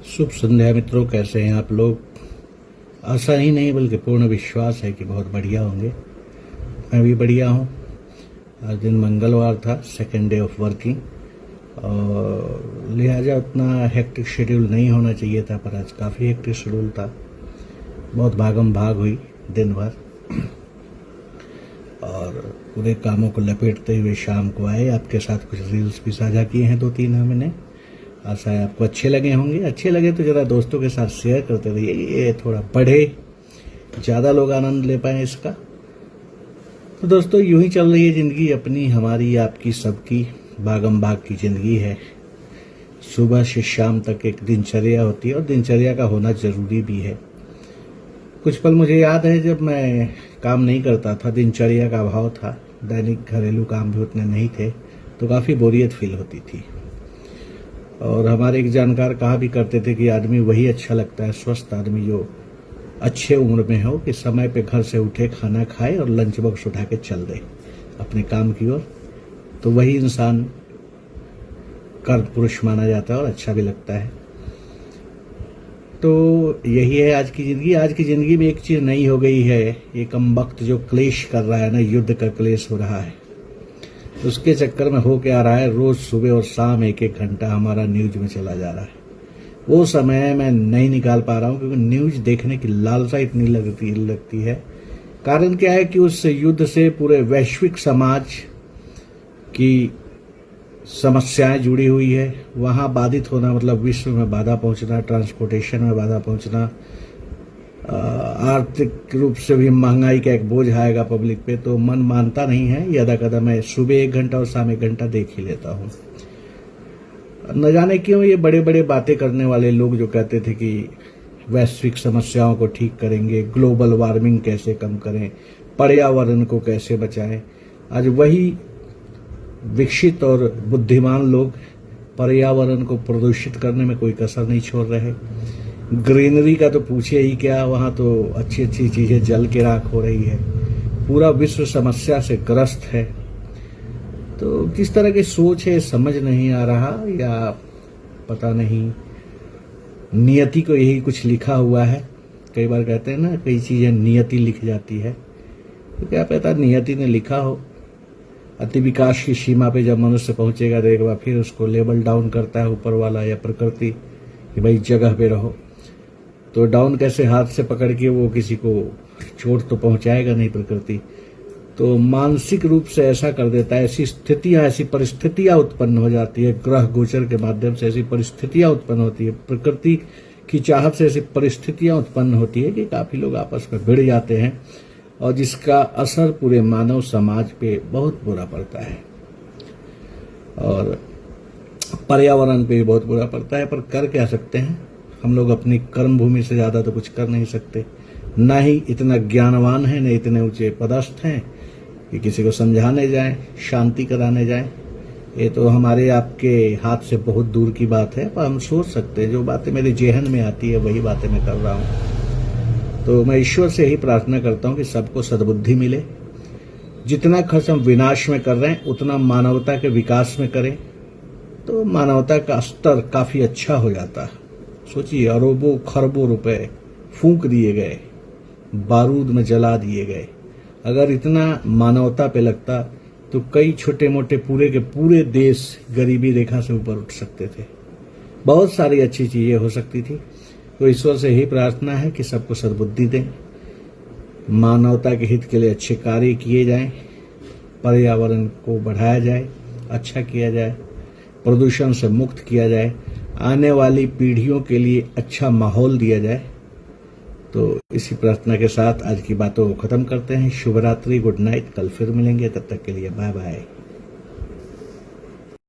शुभ संध्या मित्रों, कैसे हैं आप लोग। आशा ही नहीं बल्कि पूर्ण विश्वास है कि बहुत बढ़िया होंगे। मैं भी बढ़िया हूँ। आज दिन मंगलवार था, सेकेंड डे ऑफ वर्किंग, और लिहाजा उतना हेक्टिक शेड्यूल नहीं होना चाहिए था, पर आज काफ़ी हेक्टिक शेड्यूल था। बहुत भागम भाग हुई दिन भर और पूरे कामों को लपेटते हुए शाम को आए। आपके साथ कुछ रील्स भी साझा किए हैं, 2-3 हमने। आशा है आपको अच्छे लगे होंगे। अच्छे लगे तो जरा दोस्तों के साथ शेयर करते रहिए, ये थोड़ा बढ़े, ज़्यादा लोग आनंद ले पाए इसका। तो दोस्तों, यूं ही चल रही है ज़िंदगी अपनी, हमारी, आपकी, सबकी भागम भाग की ज़िंदगी है। सुबह से शाम तक एक दिनचर्या होती है और दिनचर्या का होना ज़रूरी भी है। कुछ पल मुझे याद है जब मैं काम नहीं करता था, दिनचर्या का अभाव था, दैनिक घरेलू काम भी उतने नहीं थे, तो काफ़ी बोरियत फील होती थी। और हमारे एक जानकार कहा भी करते थे कि आदमी वही अच्छा लगता है, स्वस्थ आदमी, जो अच्छे उम्र में हो, कि समय पे घर से उठे, खाना खाए और लंच बॉक्स उठा के चल दे अपने काम की ओर। तो वही इंसान कर्म पुरुष माना जाता है और अच्छा भी लगता है। तो यही है आज की ज़िंदगी। आज की ज़िंदगी में एक चीज़ नई हो गई है, ये कम वक्त जो क्लेश कर रहा है ना, युद्ध का क्लेश हो रहा है, उसके चक्कर में हो के आ रहा है रोज सुबह और शाम 1-1 घंटा हमारा न्यूज में चला जा रहा है। वो समय मैं नहीं निकाल पा रहा हूँ क्योंकि न्यूज देखने की लालसा इतनी लगती है। कारण क्या है कि उस युद्ध से पूरे वैश्विक समाज की समस्याएं जुड़ी हुई है। वहाँ बाधित होना मतलब विश्व में बाधा पहुँचना, ट्रांसपोर्टेशन में बाधा पहुँचना, आर्थिक रूप से भी महंगाई का एक बोझ आएगा पब्लिक पे। तो मन मानता नहीं है, यदा कदा मैं सुबह 1 घंटा और शाम 1 घंटा देख ही लेता हूँ। न जाने क्यों ये बड़े बड़े बातें करने वाले लोग जो कहते थे कि वैश्विक समस्याओं को ठीक करेंगे, ग्लोबल वार्मिंग कैसे कम करें, पर्यावरण को कैसे बचाएं, आज वही विकसित और बुद्धिमान लोग पर्यावरण को प्रदूषित करने में कोई कसर नहीं छोड़ रहे। ग्रीनरी का तो पूछे ही क्या, वहाँ तो अच्छी अच्छी चीज़ें जल के राख हो रही है। पूरा विश्व समस्या से ग्रस्त है। तो किस तरह की सोच है समझ नहीं आ रहा, या पता नहीं नियति को यही कुछ लिखा हुआ है। कई बार कहते हैं ना, कई चीज़ें नियति लिख जाती है, तो क्या पता नियति ने लिखा हो। अति विकास की सीमा पे जब मनुष्य पहुंचेगा तो एक बार फिर उसको लेवल डाउन करता है ऊपर वाला या प्रकृति कि भाई जगह पे रहो। तो डाउन कैसे, हाथ से पकड़ के वो किसी को चोट तो पहुंचाएगा नहीं प्रकृति। तो मानसिक रूप से ऐसा कर देता है, ऐसी परिस्थितियां उत्पन्न हो जाती है, ग्रह गोचर के माध्यम से ऐसी परिस्थितियां उत्पन्न होती है, प्रकृति की चाहत से ऐसी परिस्थितियां उत्पन्न होती है कि काफी लोग आपस में भिड़ जाते हैं, और जिसका असर पूरे मानव समाज पे बहुत बुरा पड़ता है और पर्यावरण पे भी बहुत बुरा पड़ता है। पर कर क्या सकते हैं, हम लोग अपनी कर्म भूमि से ज्यादा तो कुछ कर नहीं सकते। ना ही इतना ज्ञानवान है, न इतने ऊंचे पदस्थ हैं कि किसी को समझाने जाएं, शांति कराने जाएं। ये तो हमारे आपके हाथ से बहुत दूर की बात है, पर हम सोच सकते हैं। जो बातें मेरे जेहन में आती है वही बातें मैं कर रहा हूँ। तो मैं ईश्वर से यही प्रार्थना करता हूँ कि सबको सद्बुद्धि मिले। जितना खर्च हम विनाश में कर रहे हैं उतना मानवता के विकास में करें, तो मानवता का स्तर काफी अच्छा हो जाता है। सोचिए, अरबों खरबों रुपए फूंक दिए गए, बारूद में जला दिए गए। अगर इतना मानवता पे लगता तो कई छोटे मोटे पूरे के पूरे देश गरीबी रेखा से ऊपर उठ सकते थे, बहुत सारी अच्छी चीजें हो सकती थी। तो ईश्वर से यही प्रार्थना है कि सबको सद्बुद्धि दें, मानवता के हित के लिए अच्छे कार्य किए जाएं, पर्यावरण को बढ़ाया जाए, अच्छा किया जाए, प्रदूषण से मुक्त किया जाए, आने वाली पीढ़ियों के लिए अच्छा माहौल दिया जाए। तो इसी प्रार्थना के साथ आज की बातों को खत्म करते हैं। शुभ रात्रि, गुड नाइट। कल फिर मिलेंगे, तब तक के लिए बाय बाय।